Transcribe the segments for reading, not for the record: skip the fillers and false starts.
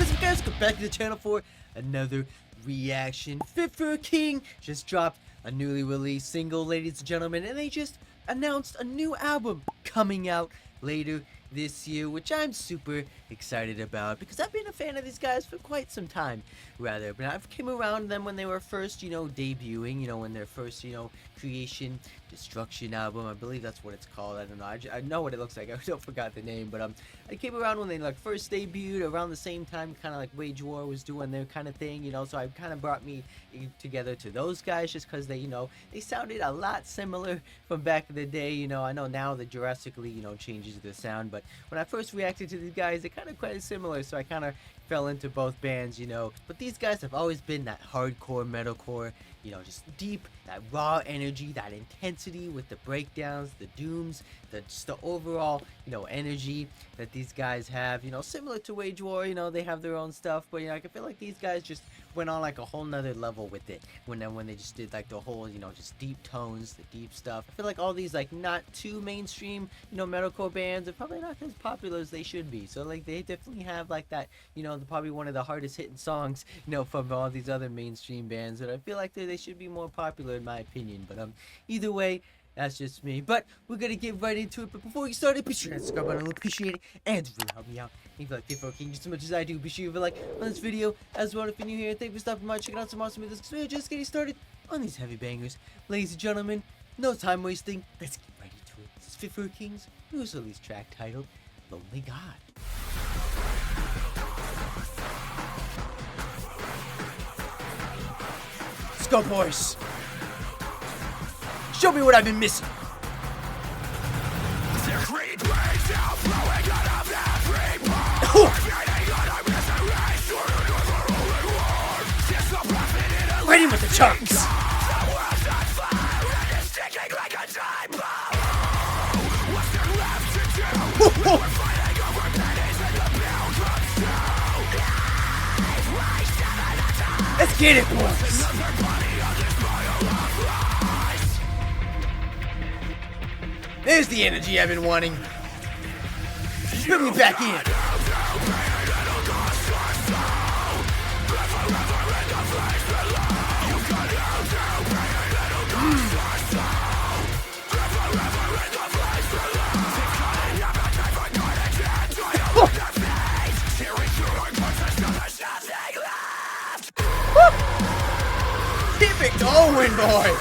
What's up, guys? Come back to the channel for another reaction. Fit for a King just dropped a newly released single, ladies and gentlemen, and they just announced a new album coming out later this year, which I'm super excited about because I've been a fan of these guys for quite some time, rather. But I've came around them when they were first, debuting, when their first, Creation Destruction album. I believe that's what it's called. I don't know. I know what it looks like. I don't forgot the name, but I came around when they first debuted around the same time, kind of like Wage War was doing their kind of thing, so I kind of brought me together to those guys just because they, they sounded a lot similar from back in the day. I know now that drastically, changes the sound, but when I first reacted to these guys, they're kind of quite similar, so I kind of fell into both bands, But these guys have always been that hardcore metalcore, just deep, that raw energy, that intensity with the breakdowns, the dooms, just the overall, energy that these guys have, similar to Wage War, they have their own stuff, but, I feel like these guys just went on like a whole nother level with it when they just did like the whole, just deep tones, the deep stuff. I feel like all these like not too mainstream, metalcore bands are probably not as popular as they should be. So like they definitely have like that, probably one of the hardest hitting songs, from all these other mainstream bands. But I feel like they should be more popular in my opinion. But either way, that's just me. But we're gonna get right into it. But before we start, be sure to subscribe button. I'll appreciate it and really help me out. If you like Fit for a King just as much as I do, be sure to leave a like on this video as well. If you're new here, thank you for stopping by, checking out some awesome videos, because we're just getting started on these heavy bangers. Ladies and gentlemen, no time wasting. Let's get right into it. This is Fit for a King's newest release track titled Lonely God. Let's go, boys. Show me what I've been missing. Ready with the chunks. Let's get it, boys. There's the energy I've been wanting. Put me back in. Keep it going, boy.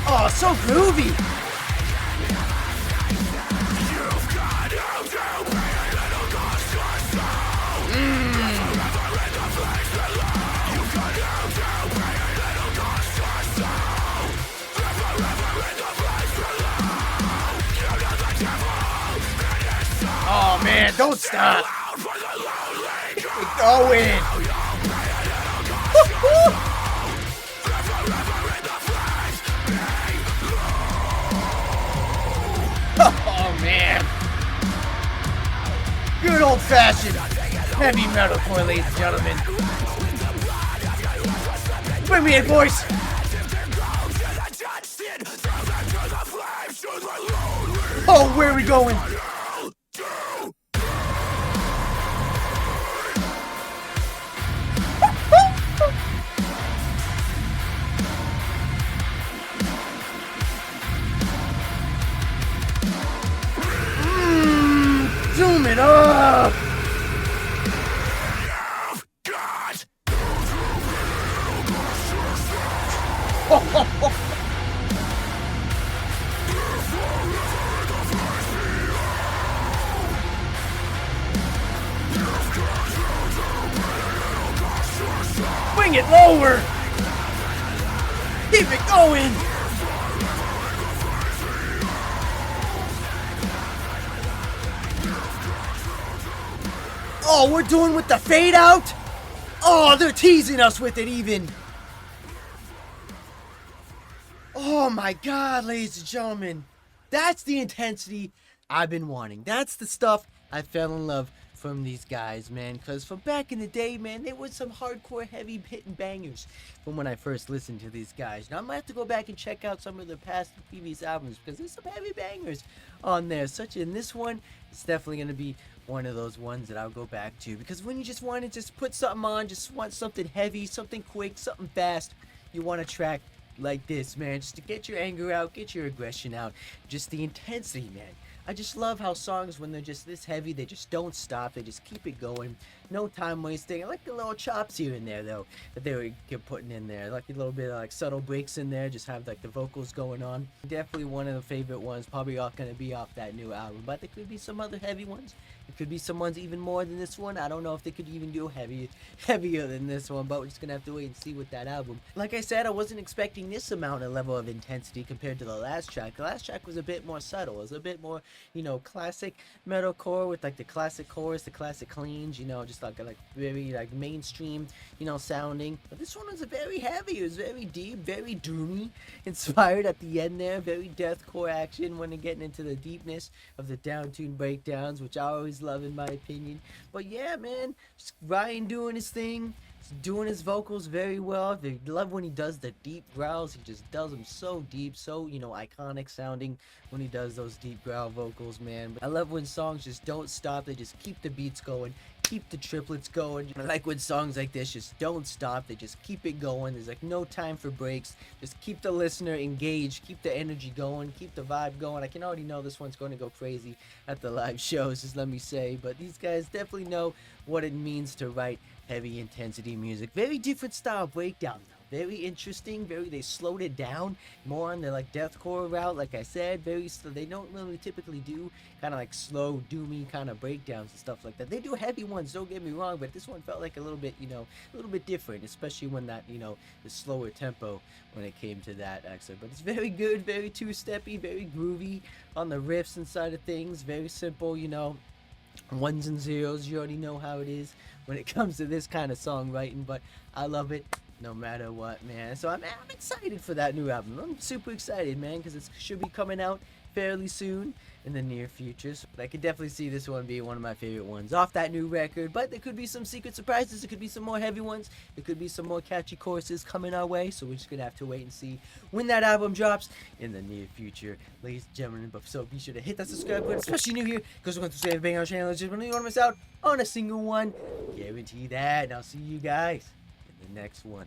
Oh, so groovy! Oh man, don't stop! Keep going! Oh man! Good old-fashioned heavy metalcore, ladies and gentlemen. Bring me in, boys! Oh, where are we going? Zoom it up! Bring it lower! Keep it going! Oh, we're doing with the fade out? Oh, they're teasing us with it even. Oh my God, ladies and gentlemen. That's the intensity I've been wanting. That's the stuff I fell in love from these guys, man, because from back in the day, man, there was some hardcore heavy hitting bangers from when I first listened to these guys. Now I'm gonna have to go back and check out some of their past and previous albums because there's some heavy bangers on there. Such in this one, it's definitely gonna be one of those ones that I'll go back to, because when you just want to just put something on, just want something heavy, something quick, something fast, you want a track like this, man, just to get your anger out, get your aggression out, just the intensity, man. I just love how songs, when they're just this heavy, they just don't stop, they just keep it going, no time wasting. I like the little chops here and there, though, that they were putting in there. I like a little bit of like subtle breaks in there, just have like the vocals going on. Definitely one of the favorite ones, probably all gonna be off that new album, but there could be some other heavy ones. There could be some ones even more than this one. I don't know if they could even do heavier than this one, but we're just gonna have to wait and see with that album. Like I said, I wasn't expecting this amount of level of intensity compared to the last track. The last track was a bit more subtle. It was a bit more, classic metalcore with like the classic chorus, the classic cleans, just like very like mainstream, sounding. But this one was very heavy. It was very deep, very doomy, inspired at the end there. Very deathcore action when they're getting into the deepness of the down-tuned breakdowns, which I always love in my opinion. But yeah, man, just Ryan doing his thing, doing his vocals very well. I love when he does the deep growls. He just does them so deep, so iconic sounding when he does those deep growl vocals, man. But I love when songs just don't stop. They just keep the beats going, keep the triplets going. I like when songs like this just don't stop. They just keep it going. There's like no time for breaks. Just keep the listener engaged, keep the energy going, keep the vibe going. I can already know this one's going to go crazy at the live shows, just let me say. But these guys definitely know what it means to write heavy intensity music. Very different style breakdown though. Very interesting. They slowed it down more on the like deathcore route. Like I said, they don't really typically do kind of like slow doomy kind of breakdowns and stuff like that. They do heavy ones, don't get me wrong, but this one felt like a little bit different, especially when that the slower tempo when it came to that actually. But it's very good, very two-steppy, very groovy on the riffs and side of things. Very simple, ones and zeros. You already know how it is when it comes to this kind of songwriting, but I love it no matter what, man. So I'm excited for that new album. I'm super excited, man, because it should be coming out fairly soon in the near future. So I could definitely see this one being one of my favorite ones off that new record. But there could be some secret surprises. There could be some more heavy ones. There could be some more catchy choruses coming our way. So we're just gonna have to wait and see when that album drops in the near future, ladies and gentlemen. But so be sure to hit that subscribe button, especially new here, because we're going to stay bang our channel. Just when you don't want to miss out on a single one, guarantee that. And I'll see you guys in the next one.